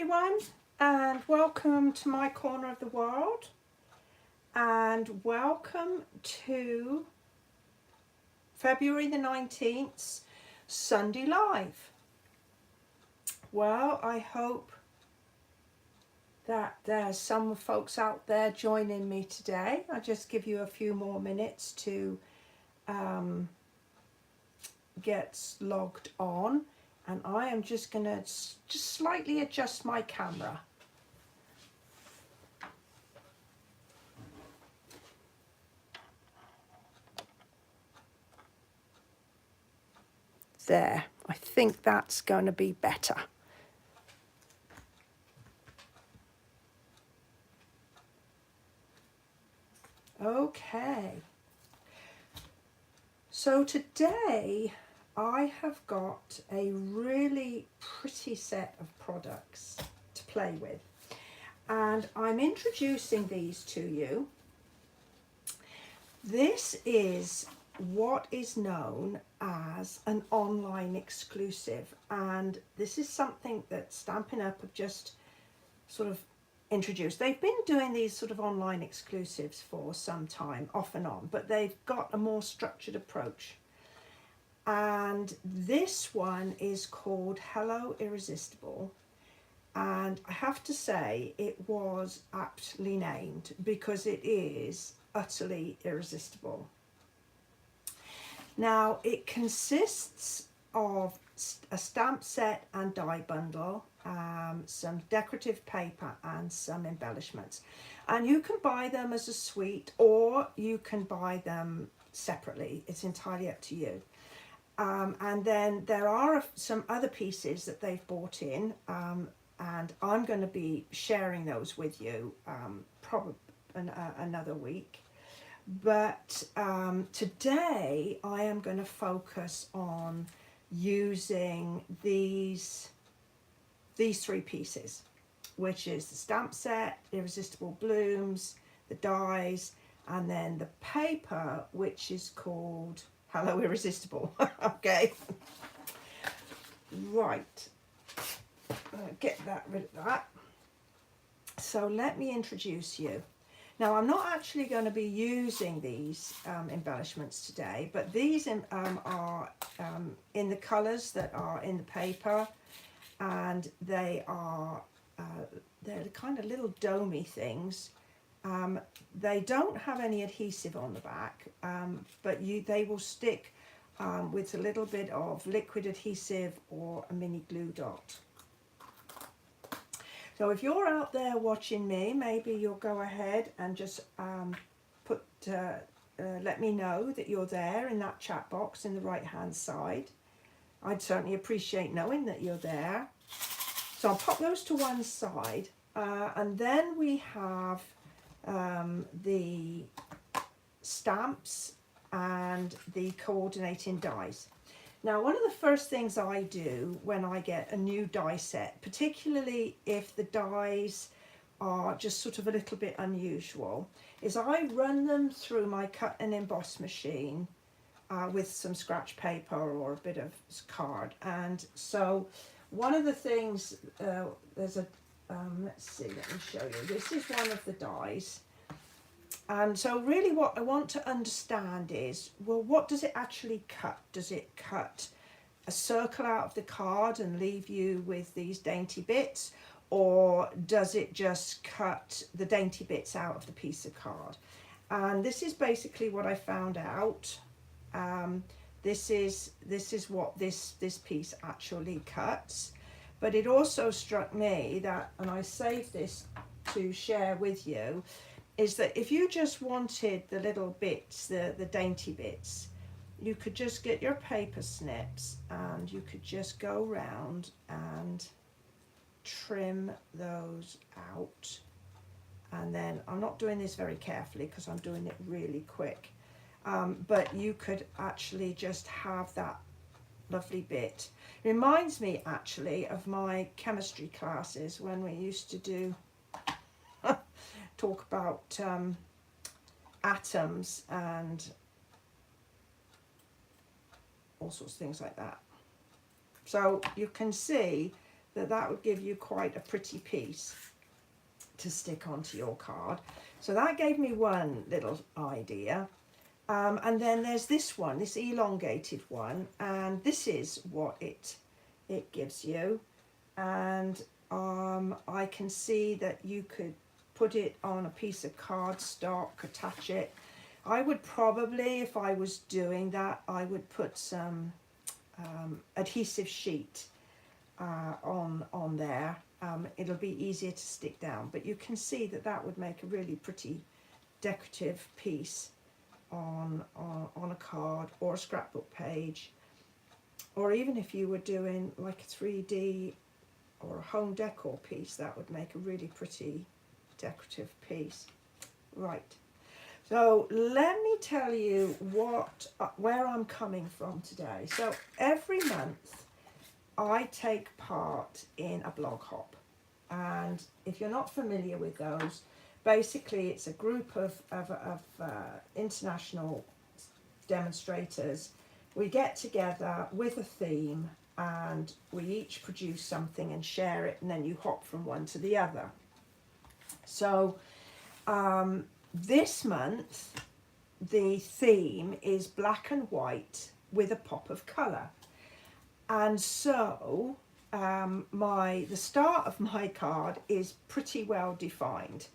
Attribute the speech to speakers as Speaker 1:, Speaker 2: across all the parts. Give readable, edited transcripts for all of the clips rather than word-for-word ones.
Speaker 1: everyone, and welcome to my corner of the world, and welcome to February the 19th Sunday Live. Well, I hope that there's some folks out there joining me today. I'll just give you a few more minutes to get logged on, and I am just going to just slightly adjust my camera. There, I think that's going to be better. Okay, so today I have got a really pretty set of products to play with, and I'm introducing these to you. This is what is known as an online exclusive, and this is something that Stampin' Up have just sort of introduced. They've been doing these sort of online exclusives for some time, off and on, but they've got a more structured approach. And this one is called Hello Irresistible, and I have to say it was aptly named because it is utterly irresistible. Now, it consists of a stamp set and die bundle, some decorative paper and some embellishments, and you can buy them as a suite or you can buy them separately. It's entirely up to you. And then there are some other pieces that they've bought in, and I'm going to be sharing those with you probably another week. But today I am going to focus on using these three pieces, which is the stamp set, Irresistible Blooms, the dies, and then the paper, which is called Hello Irresistible. Okay, right, get rid of that. So let me introduce you. Now, I'm not actually going to be using these embellishments today, but these are in the colours that are in the paper, and they are they're the kind of little domey things. They don't have any adhesive on the back, but they will stick with a little bit of liquid adhesive or a mini glue dot. So if you're out there watching me, maybe you'll go ahead and just let me know that you're there in that chat box in the right hand side. I'd certainly appreciate knowing that you're there. So I'll pop those to one side, and then we have the stamps and the coordinating dies. Now, one of the first things I do when I get a new die set, particularly if the dies are just sort of a little bit unusual, is I run them through my cut and emboss machine with some scratch paper or a bit of card. And so one of the things, there's a, let's see, let me show you. This is one of the dies. And so really what I want to understand is, well, what does it actually cut? Does it cut a circle out of the card and leave you with these dainty bits? Or does it just cut the dainty bits out of the piece of card? And this is basically what I found out. This is what this piece actually cuts. But it also struck me that, and I saved this to share with you, is that if you just wanted the little bits, the dainty bits, you could just get your paper snips and you could just go round and trim those out. And then I'm not doing this very carefully because I'm doing it really quick, but you could actually just have that lovely bit. It reminds me actually of my chemistry classes when we used to do talk about atoms and all sorts of things like that. So you can see that would give you quite a pretty piece to stick onto your card. So that gave me one little idea. And then there's this one, this elongated one, and this is what it gives you. And I can see that you could put it on a piece of cardstock, attach it. I would probably, if I was doing that, I would put some adhesive sheet on there. It'll be easier to stick down, but you can see that that would make a really pretty decorative piece on a card or a scrapbook page, or even if you were doing like a 3D or a home decor piece, that would make a really pretty decorative piece. Right, so let me tell you where I'm coming from today. So every month I take part in a blog hop, and if you're not familiar with those, basically it's a group of international demonstrators. We get together with a theme and we each produce something and share it, and then you hop from one to the other. So this month the theme is black and white with a pop of colour. And so the start of my card is pretty well defined.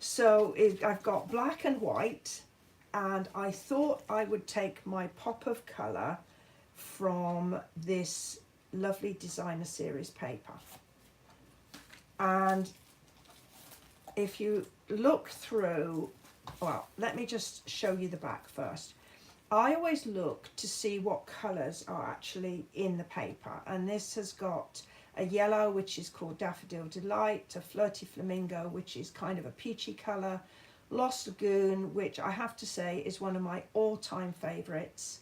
Speaker 1: So I've got black and white, and I thought I would take my pop of colour from this lovely designer series paper. And if you look through, well, let me just show you the back first. I always look to see what colours are actually in the paper, and this has got a yellow, which is called Daffodil Delight, a Flirty Flamingo, which is kind of a peachy colour, Lost Lagoon, which I have to say is one of my all-time favourites,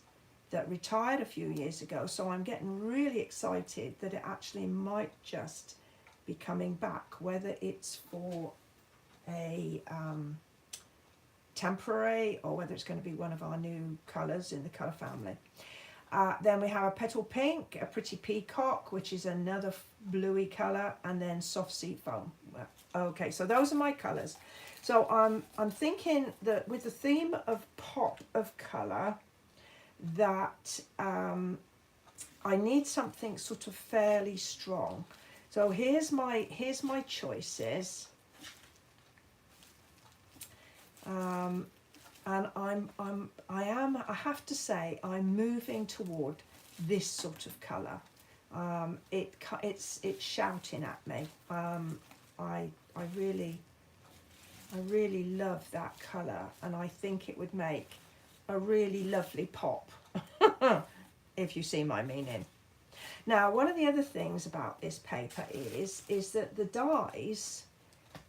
Speaker 1: that retired a few years ago, so I'm getting really excited that it actually might just be coming back, whether it's for a temporary or whether it's going to be one of our new colours in the colour family. Then we have a Petal Pink, a Pretty Peacock, which is another bluey colour, and then Soft Sea Foam. Okay, so those are my colours. So I'm thinking that with the theme of pop of colour, that I need something sort of fairly strong. So here's my choices. And I have to say, I'm moving toward this sort of colour. It's shouting at me. I really love that colour, and I think it would make a really lovely pop, if you see my meaning. Now, one of the other things about this paper is that the dies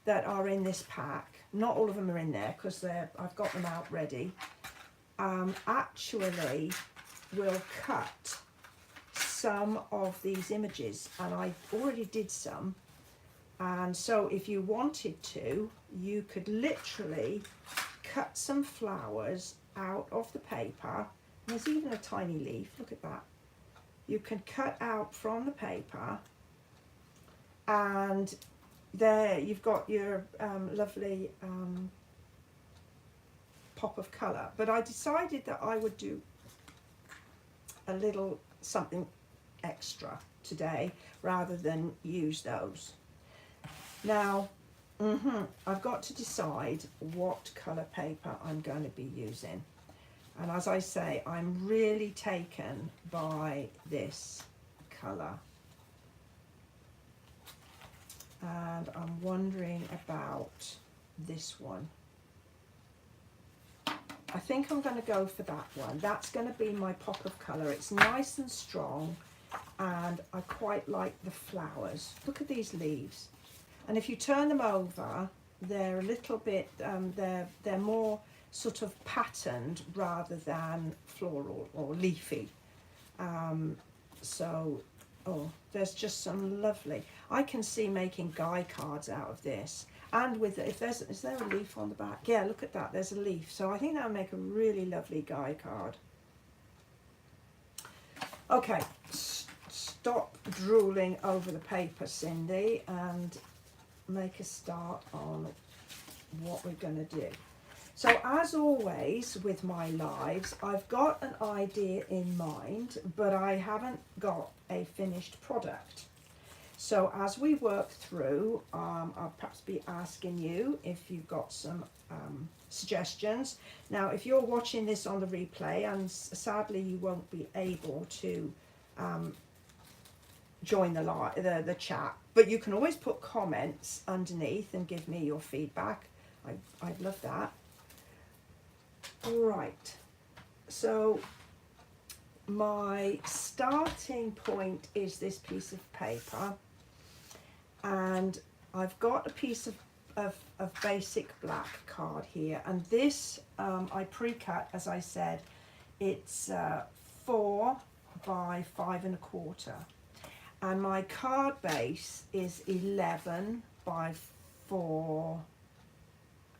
Speaker 1: that are in this pack, not all of them are in there because I've got them out ready, actually will cut some of these images, and I already did some. And so if you wanted to, you could literally cut some flowers out of the paper. There's even a tiny leaf, look at that. You can cut out from the paper, and there you've got your lovely pop of colour. But I decided that I would do a little something extra today rather than use those. Now, I've got to decide what colour paper I'm going to be using. And as I say, I'm really taken by this colour. And I'm wondering about this one. I think I'm going to go for that one. That's going to be my pop of colour. It's nice and strong, and I quite like the flowers. Look at these leaves. And if you turn them over, they're a little bit, they're more sort of patterned rather than floral or leafy. Oh, there's just some lovely. I can see making guy cards out of this. And with, is there a leaf on the back? Yeah, look at that, there's a leaf. So I think that would make a really lovely guy card. Okay, stop drooling over the paper, Cindy, and make a start on what we're going to do. So as always with my lives, I've got an idea in mind, but I haven't got a finished product. So as we work through, I'll perhaps be asking you if you've got some suggestions. Now, if you're watching this on the replay, and sadly you won't be able to join the chat, but you can always put comments underneath and give me your feedback. I'd love that. Right, so my starting point is this piece of paper, and I've got a piece of basic black card here, and this I pre-cut, as I said. It's 4 by 5 1/4, and my card base is 11 by 4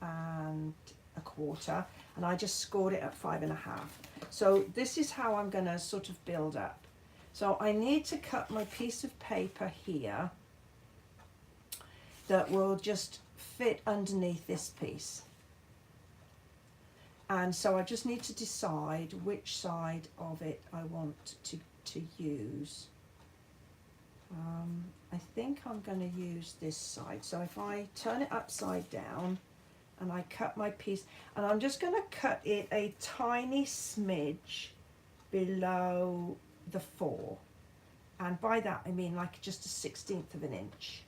Speaker 1: 1/4, and I just scored it at 5 1/2. So this is how I'm going to sort of build up. So I need to cut my piece of paper here that will just fit underneath this piece. And so I just need to decide which side of it I want to use. I think I'm going to use this side. So if I turn it upside down and I cut my piece, and I'm just going to cut it a tiny smidge below the 4. And by that I mean like just a 1/16 of an inch.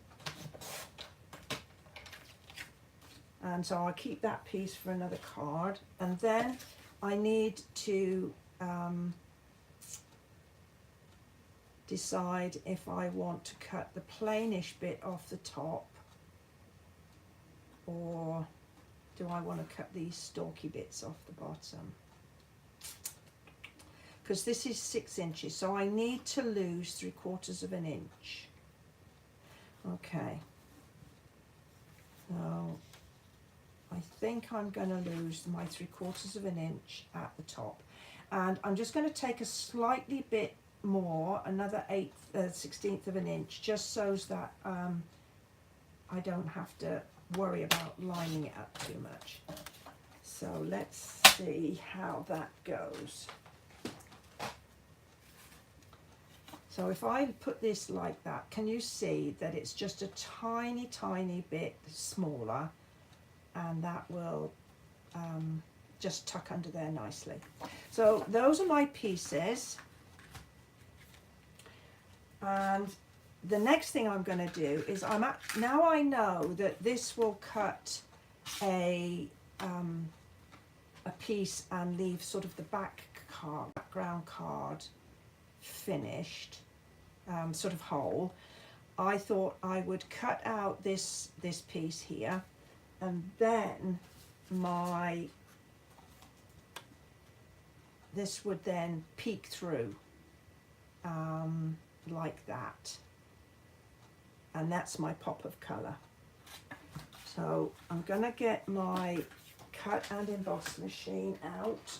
Speaker 1: And so I'll keep that piece for another card. And then I need to decide if I want to cut the plainish bit off the top, or do I want to cut these stalky bits off the bottom? Because this is 6 inches, so I need to lose 3/4 of an inch. Okay. So I think I'm going to lose my 3/4 of an inch at the top, and I'm just going to take a slightly bit more, another 1/16 of an inch, just so that I don't have to worry about lining it up too much. So let's see how that goes. So if I put this like that, can you see that it's just a tiny bit smaller, and that will just tuck under there nicely. So those are my pieces, and the next thing I'm going to do is now I know that this will cut a piece and leave sort of the background card finished, sort of whole. I thought I would cut out this piece here, and then this would then peek through like that, and that's my pop of colour. So I'm going to get my cut and emboss machine out.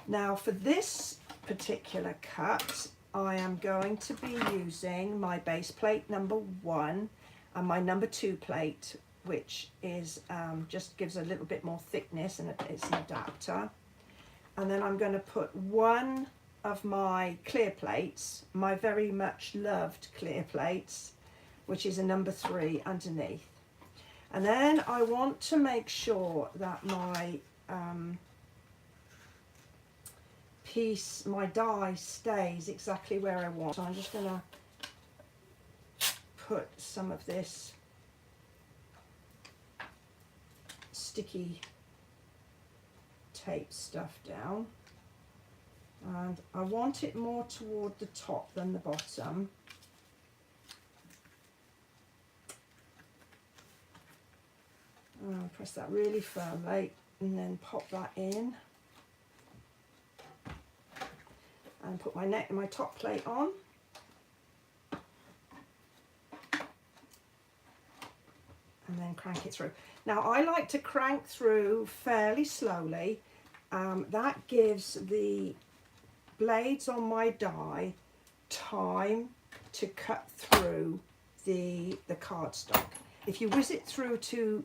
Speaker 1: Now for this particular cut, I am going to be using my base plate number 1 and my number 2 plate, which is just gives a little bit more thickness, and it's an adapter. And then I'm going to put one of my clear plates, my very much loved clear plates, which is a number 3 underneath. And then I want to make sure that my piece, my die, stays exactly where I want. So I'm just going to put some of this sticky tape stuff down, and I want it more toward the top than the bottom. I'll press that really firmly and then pop that in, and put my top plate on. And then crank it through. Now I like to crank through fairly slowly. That gives the blades on my die time to cut through the cardstock. If you whiz it through too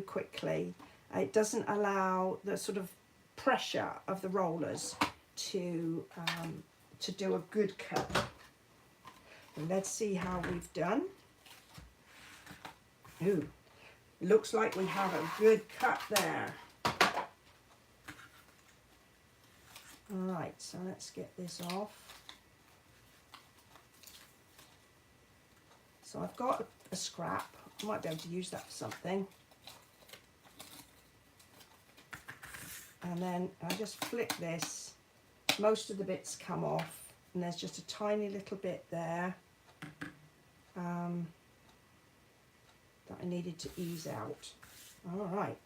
Speaker 1: quickly, it doesn't allow the sort of pressure of the rollers to do a good cut. And let's see how we've done. Ooh, looks like we have a good cut there. All right, so let's get this off. So I've got a scrap. I might be able to use that for something. And then I just flick this. Most of the bits come off, and there's just a tiny little bit there that I needed to ease out. All right.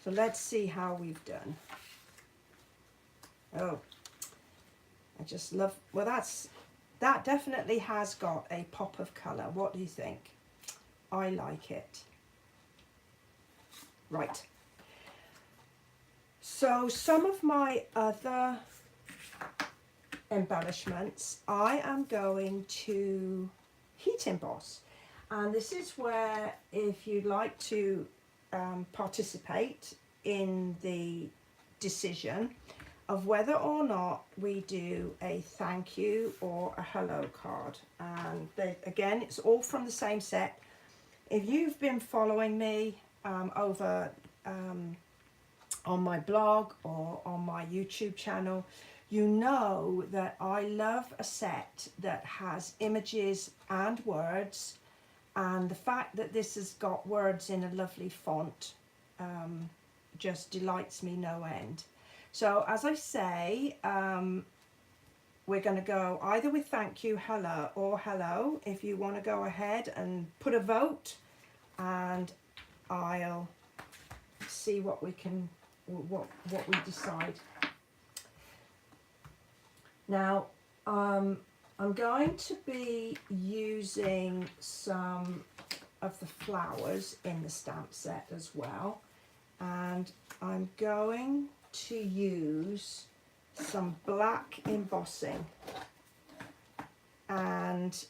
Speaker 1: So let's see how we've done. Oh, I just love, well, that definitely has got a pop of colour. What do you think? I like it. Right. So some of my other embellishments, I am going to heat emboss. And this is where, if you'd like to participate in the decision of whether or not we do a thank you or a hello card. And again, it's all from the same set. If you've been following me over on my blog or on my YouTube channel, you know that I love a set that has images and words, and the fact that this has got words in a lovely font just delights me no end. So as I say, we're going to go either with thank you, hello, or hello. If you want to go ahead and put a vote, and I'll see what we can, what we decide. Now, I'm going to be using some of the flowers in the stamp set as well, and I'm going to use some black embossing, and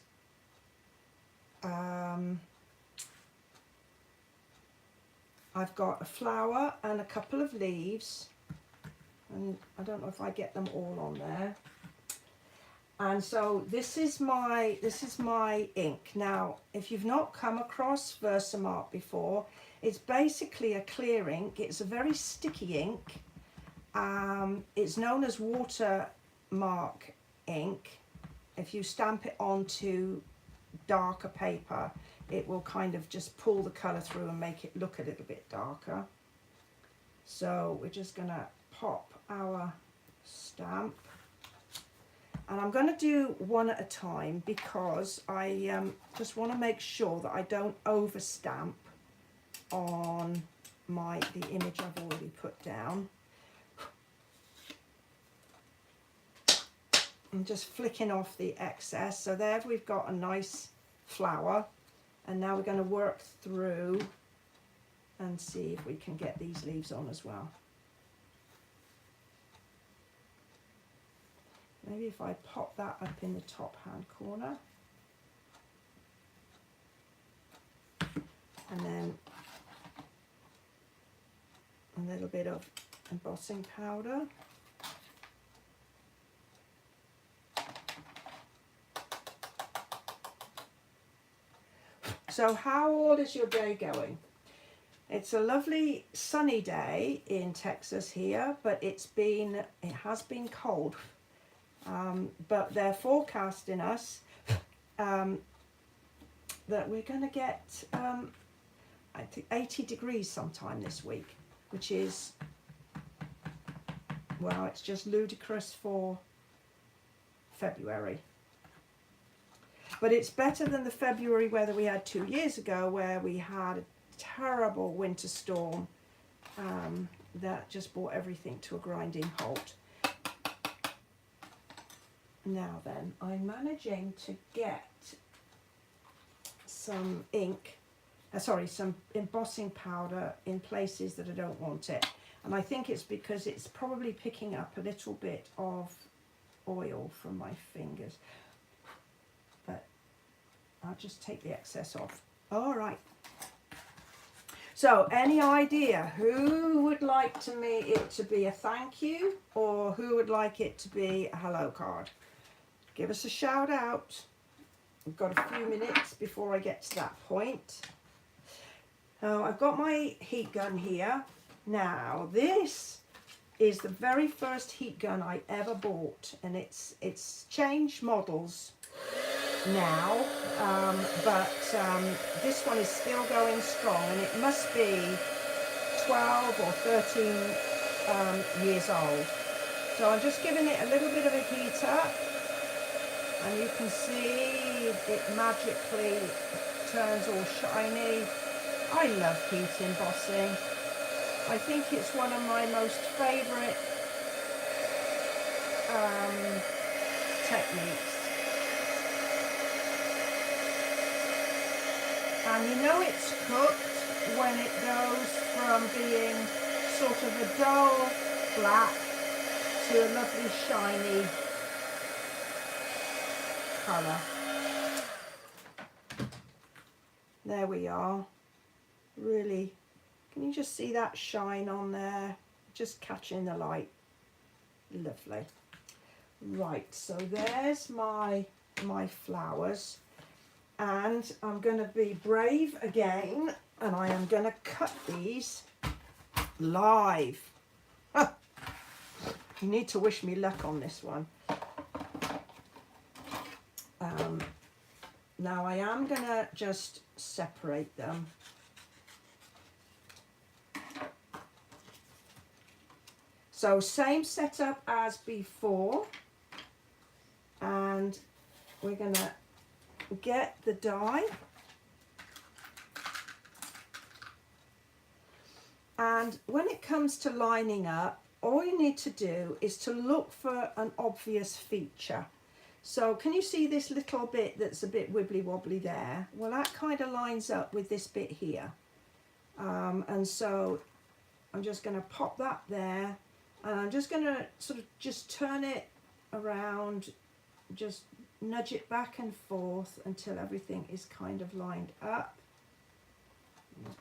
Speaker 1: I've got a flower and a couple of leaves, and I don't know if I get them all on there. And so this is my ink. Now, if you've not come across Versamark before, it's basically a clear ink. It's a very sticky ink. It's known as watermark ink. If you stamp it onto darker paper, it will kind of just pull the colour through and make it look a little bit darker. So we're just going to pop our stamp. And I'm going to do one at a time because I just want to make sure that I don't overstamp on the image I've already put down. I'm just flicking off the excess. So there we've got a nice flower. And now we're going to work through and see if we can get these leaves on as well. Maybe if I pop that up in the top hand corner. And then a little bit of embossing powder. So how all is your day going? It's a lovely sunny day in Texas here, but it has been cold. But they're forecasting us that we're going to get I think 80 degrees sometime this week, which is, well, it's just ludicrous for February. But it's better than the February weather we had 2 years ago, where we had a terrible winter storm that just brought everything to a grinding halt. Now then, I'm managing to get some some embossing powder in places that I don't want it. And I think it's because it's probably picking up a little bit of oil from my fingers. But I'll just take the excess off. All right. So, any idea who would like it to be a thank you, or who would like it to be a hello card? Give us a shout out. We've got a few minutes before I get to that point. I've got my heat gun here. Now, this is the very first heat gun I ever bought, and it's changed models now, but this one is still going strong, and it must be 12 or 13 years old. So I'm just giving it a little bit of a heat up, and you can see it magically turns all shiny. I love heat embossing. I think it's one of my most favourite techniques. And you know it's cooked when it goes from being sort of a dull black to a lovely shiny colour. There we are. Really, can you just see that shine on there? Just catching the light. Lovely. Right, so there's my flowers. And I'm going to be brave again, and I am going to cut these live. You need to wish me luck on this one. Now I am going to just separate them. So same setup as before, and we're going to get the die, and when it comes to lining up, all you need to do is to look for an obvious feature. So can you see this little bit that's a bit wibbly wobbly there? Well, that kind of lines up with this bit here, and so I'm just going to pop that there, and I'm just going to sort of just turn it around, just nudge it back and forth until everything is kind of lined up.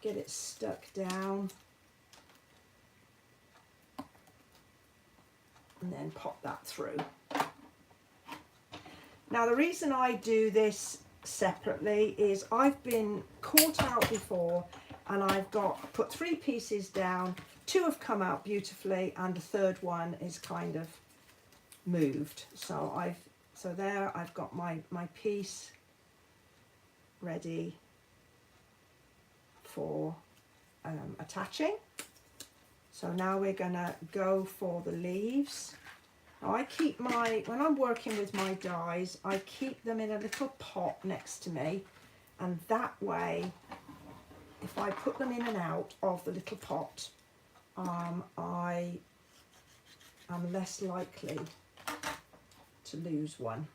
Speaker 1: Get it stuck down, and then pop that through. Now the reason I do this separately is I've been caught out before, and I've put 3 pieces down, 2 have come out beautifully, and the third one is kind of moved. So there I've got my piece ready for attaching. So now we're gonna go for the leaves. Now I keep when I'm working with my dies, I keep them in a little pot next to me, and that way, if I put them in and out of the little pot, I am less likely to lose one.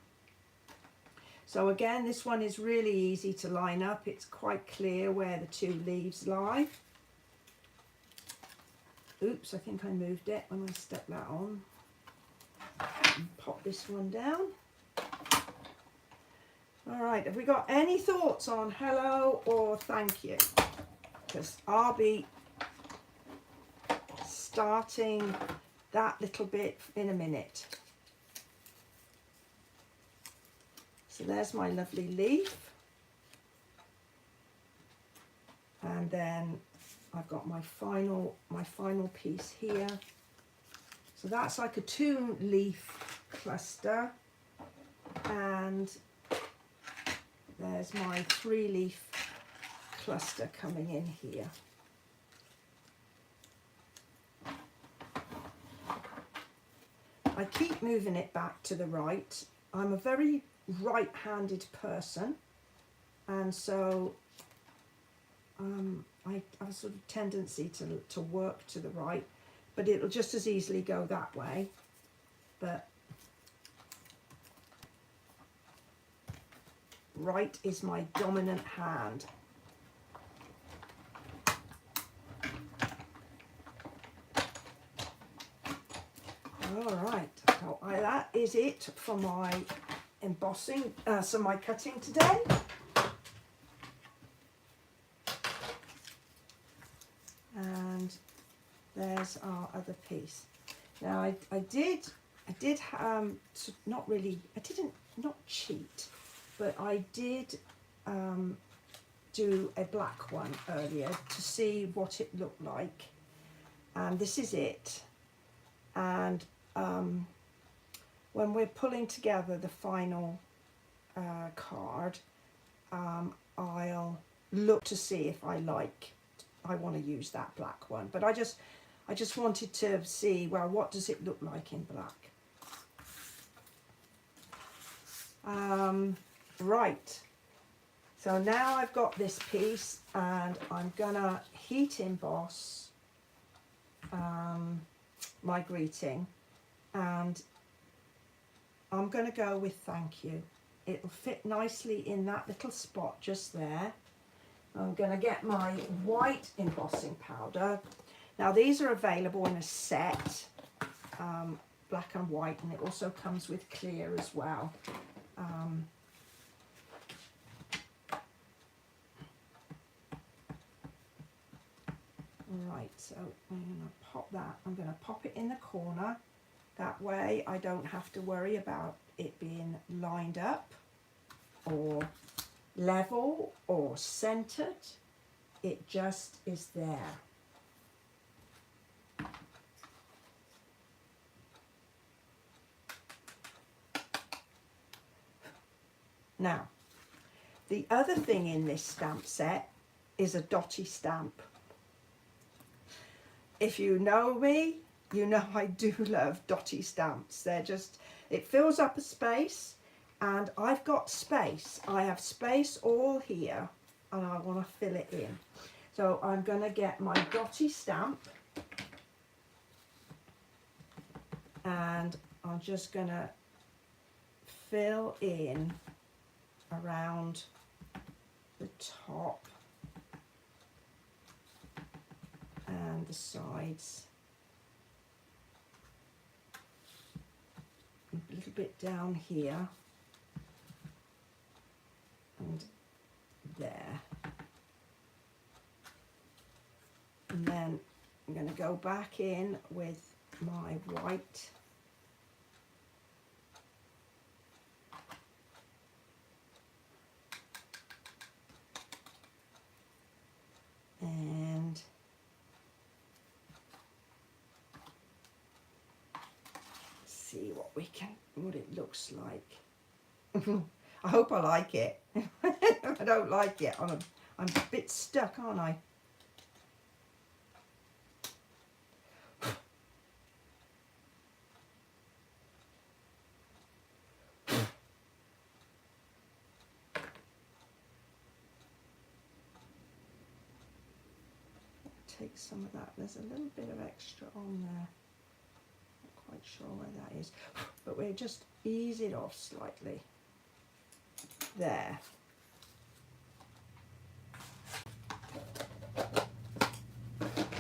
Speaker 1: So again, this one is really easy to line up. It's quite clear where the 2 leaves lie. Oops, I think I moved it when I stuck that on. And pop this one down. All right, have we got any thoughts on hello or thank you? Because I'll be starting that little bit in a minute. So there's my lovely leaf, and then I've got my final piece here. So that's like a 2-leaf cluster, and there's my 3-leaf cluster coming in here. I keep moving it back to the right. I'm a very right-handed person, and so I have a sort of tendency to work to the right, but it'll just as easily go that way. But right is my dominant hand. All right, so that is it for my embossing, so my cutting today. And there's our other piece. Now I did not cheat, but I did do a black one earlier to see what it looked like, and this is it. And when we're pulling together the final card, I'll look to see if I want to use that black one, but I just wanted to see, well, what does it look like in black? Right, so now I've got this piece, and I'm gonna heat emboss my greeting, and I'm gonna go with thank you. It'll fit nicely in that little spot just there. I'm gonna get my white embossing powder. Now these are available in a set, black and white, and it also comes with clear as well. Right, so I'm going to pop that, I'm going to pop it in the corner. That way I don't have to worry about it being lined up or level or centered. It just is there. Now, the other thing in this stamp set is a dotty stamp. If you know me, you know I do love dotty stamps. They're just, it fills up a space, and I've got space. I have space all here, and I want to fill it in. So I'm going to get my dotty stamp, and I'm just going to fill in around the top and the sides, a little bit down here and there, and then I'm going to go back in with my white and see what it looks like. I hope I like it. If I don't like it, I'm a bit stuck, aren't I? Take some of that. There's a little bit of extra on there. Not quite sure where that is, but we'll just ease it off slightly. There.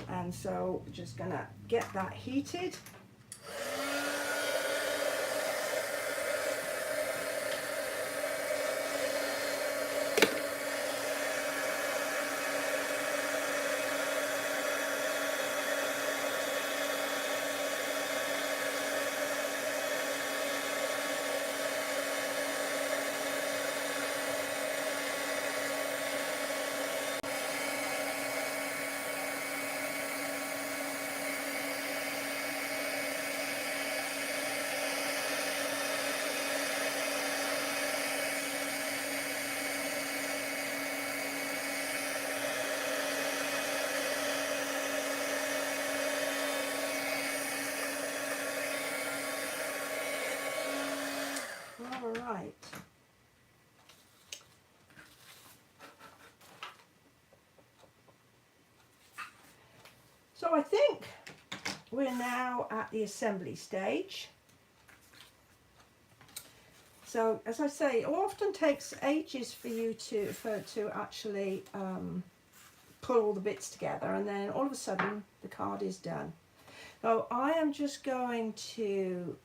Speaker 1: And so we're just gonna get that heated. All right. So I think we're now at the assembly stage. So as I say, it often takes ages for you to actually pull all the bits together, and then all of a sudden the card is done. So I am just going to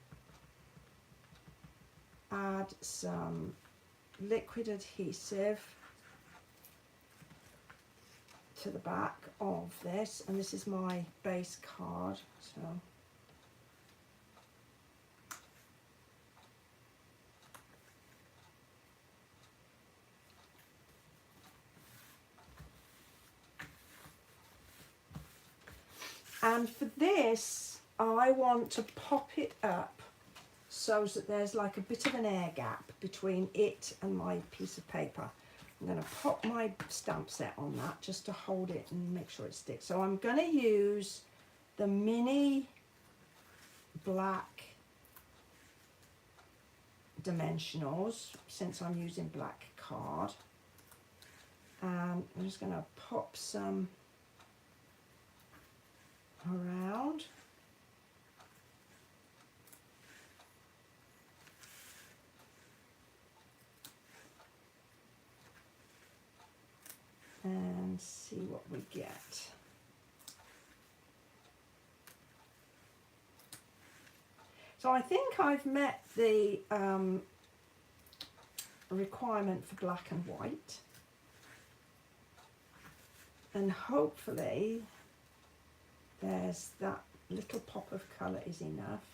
Speaker 1: add some liquid adhesive to the back of this, and this is my base card. So and for this I want to pop it up so that there's like a bit of an air gap between it and my piece of paper. I'm going to pop my stamp set on that just to hold it and make sure it sticks. So I'm going to use the mini black dimensionals since I'm using black card. And I'm just going to pop some around. And see what we get. So I think I've met the requirement for black and white, and hopefully there's that little pop of colour is enough.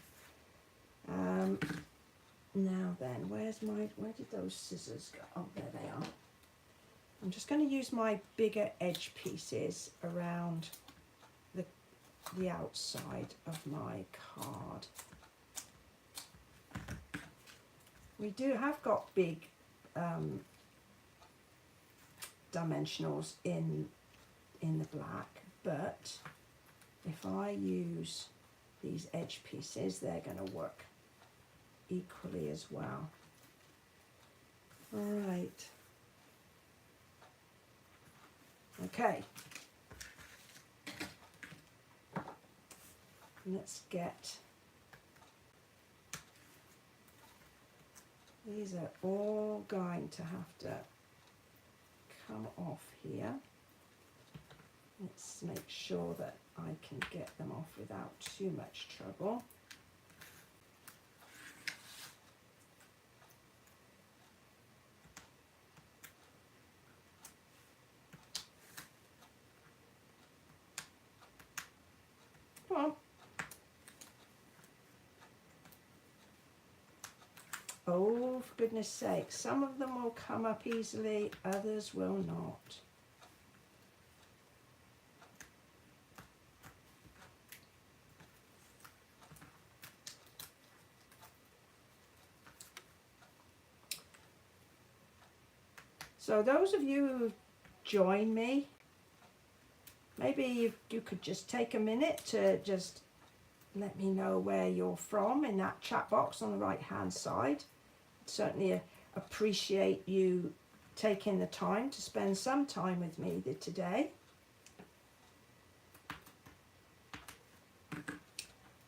Speaker 1: Now then, where did those scissors go? Oh, there they are. I'm just going to use my bigger edge pieces around the outside of my card. We have got big dimensionals in the black, but if I use these edge pieces, they're going to work equally as well. All right. Okay. Let's get, these are all going to have to come off here. Let's make sure that I can get them off without too much trouble. Come on. Oh, for goodness sake, some of them will come up easily, others will not. So those of you who join me, maybe you could just take a minute to just let me know where you're from in that chat box on the right hand side. Certainly appreciate you taking the time to spend some time with me today.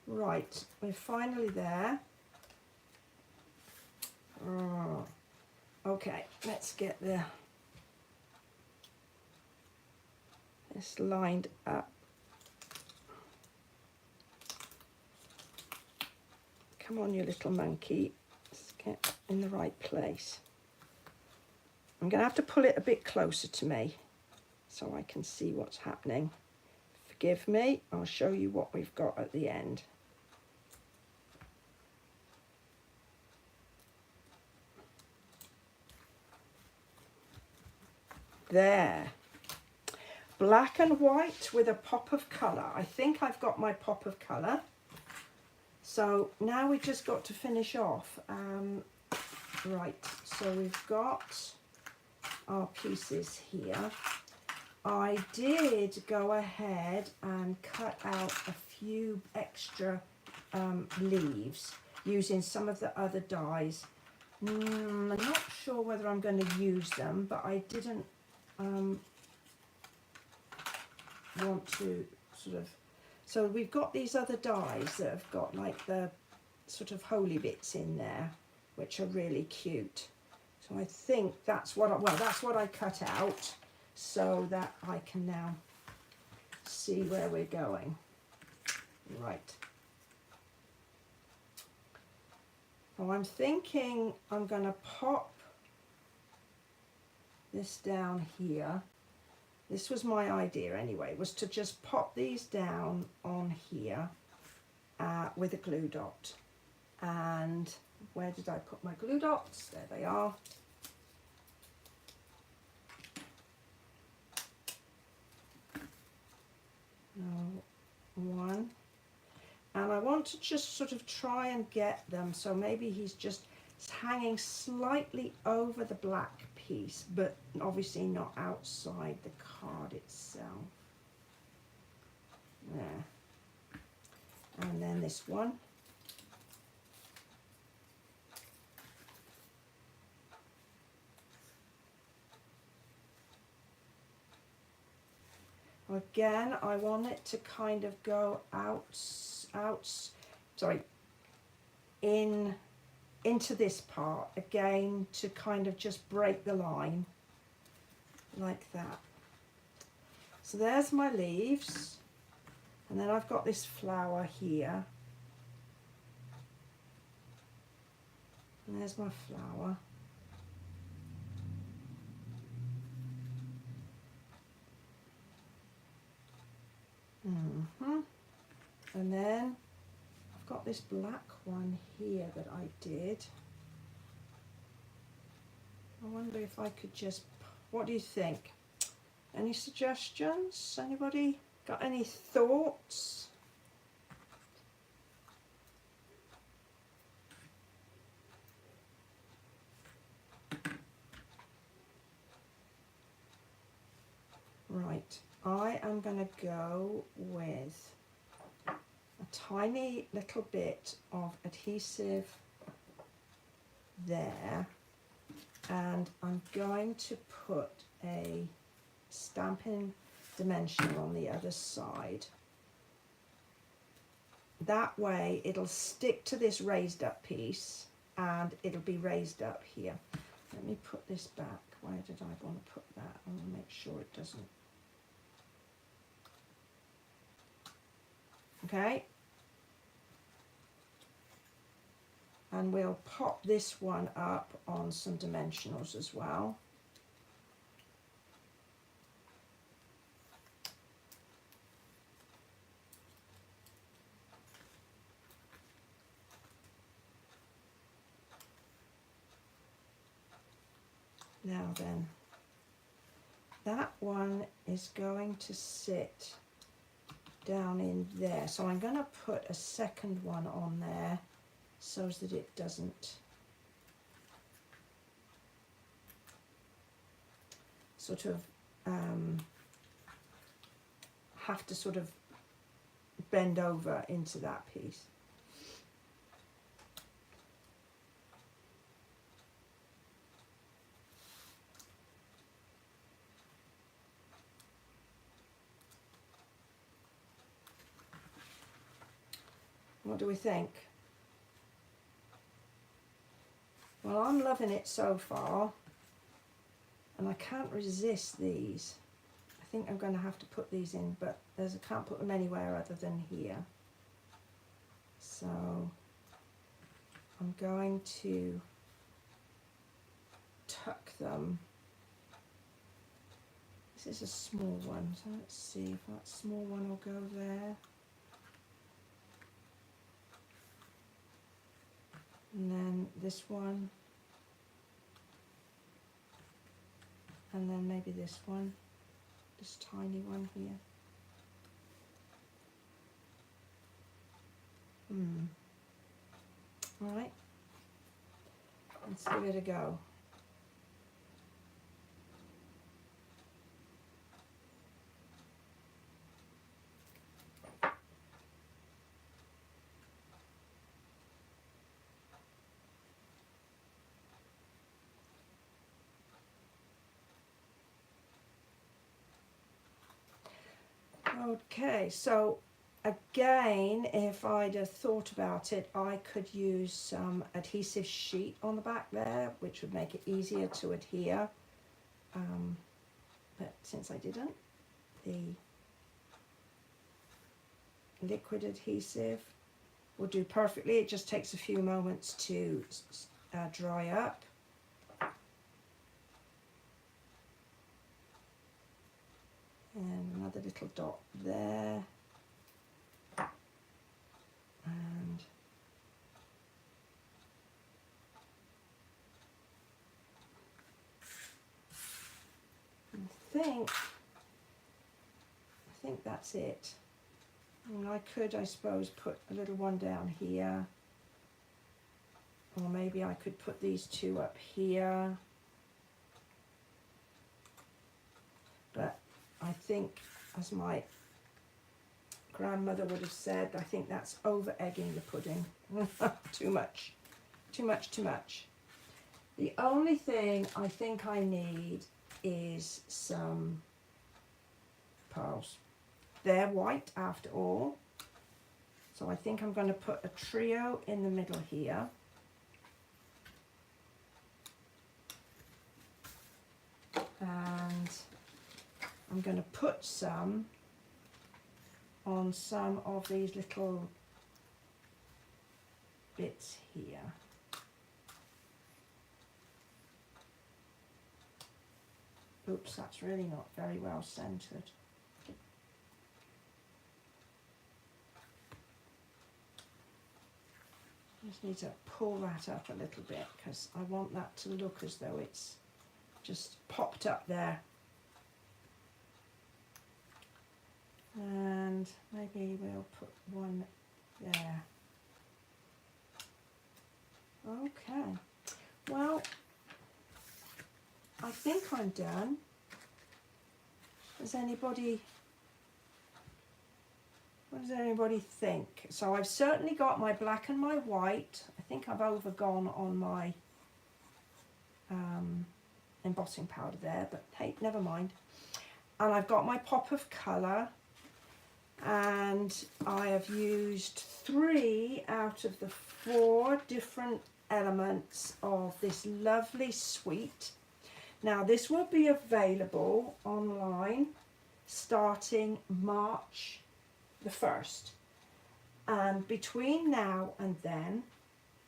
Speaker 1: Right, we're finally there. Oh, okay, let's get this lined up. Come on, you little monkey. Let's get in the right place. I'm going to have to pull it a bit closer to me so I can see what's happening. Forgive me, I'll show you what we've got at the end. There. Black and white with a pop of colour. I think I've got my pop of colour. So now we just got to finish off. Right, so we've got our pieces here. I did go ahead and cut out a few extra leaves using some of the other dies. I'm not sure whether I'm going to use them, but I didn't want to sort of, so we've got these other dies that have got like the sort of holy bits in there, which are really cute. So I think that's what that's what I cut out so that I can now see where we're going. Right. So I'm thinking I'm going to pop this down here. This was my idea anyway, was to just pop these down on here with a glue dot. And where did I put my glue dots? There they are. One. And I want to just sort of try and get them, so maybe he's just hanging slightly over the black piece, but obviously not outside the card itself. There. And then this one. Again, I want it to kind of go into this part again, to kind of just break the line like that. So there's my leaves, and then I've got this flower here, and there's my flower. And then I've got this black one here that I did. I wonder if I could just, what do you think? Any suggestions? Anybody got any thoughts? Right, I am going to go with a tiny little bit of adhesive there, and I'm going to put a Stampin' Dimensional on the other side. That way it'll stick to this raised up piece and it'll be raised up here. Let me put this back. Where did I want to put that? I want to make sure it doesn't. Okay. And we'll pop this one up on some dimensionals as well. Now then, that one is going to sit down in there. So I'm going to put a second one on there so that it doesn't sort of have to sort of bend over into that piece. What do we think? Well, I'm loving it so far, and I can't resist these. I think I'm going to have to put these in, but I can't put them anywhere other than here. So I'm going to tuck them. This is a small one, so let's see if that small one will go there. And then this one, and then maybe this one, this tiny one here. All right, let's give it a go. Okay, so again, if I'd have thought about it, I could use some adhesive sheet on the back there, which would make it easier to adhere. But since I didn't, liquid adhesive will do perfectly. It just takes a few moments to dry up. And another little dot there. And I think that's it. And I could, I suppose, put a little one down here, or maybe I could put these two up here, but I think, as my grandmother would have said, I think that's over egging the pudding. Too much, too much, too much. The only thing I think I need is some pearls. They're white after all, so I think I'm going to put a trio in the middle here. And I'm going to put some on some of these little bits here. Oops, that's really not very well centered. Just need to pull that up a little bit because I want that to look as though it's just popped up there. And maybe we'll put one there. Okay, well, I think I'm done. What does anybody think? So I've certainly got my black and my white. I think I've overgone on my embossing powder there, but hey, never mind. And I've got my pop of colour, and I have used 3 out of the 4 different elements of this lovely suite. Now this will be available online starting March the 1st, and between now and then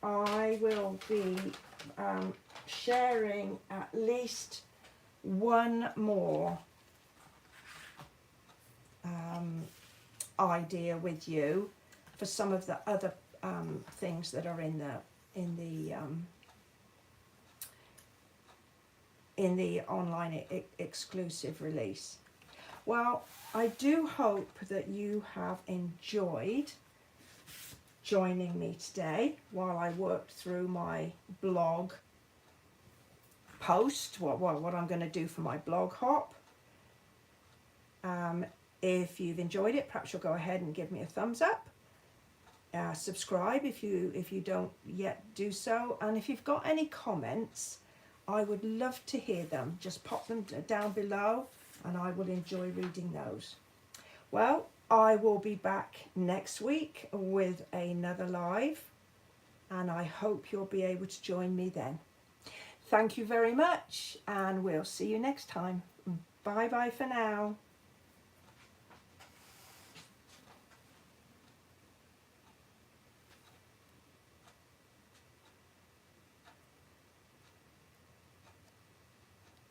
Speaker 1: I will be sharing at least one more idea with you for some of the other things that are in the online exclusive release. Well, I do hope that you have enjoyed joining me today while I worked through my blog post, what I'm going to do for my blog hop. If you've enjoyed it, perhaps you'll go ahead and give me a thumbs up. Subscribe if you don't yet do so, and if you've got any comments, I would love to hear them. Just pop them down below and I will enjoy reading those. Well, I will be back next week with another live, and I hope you'll be able to join me then. Thank you very much, and we'll see you next time. Bye bye for now.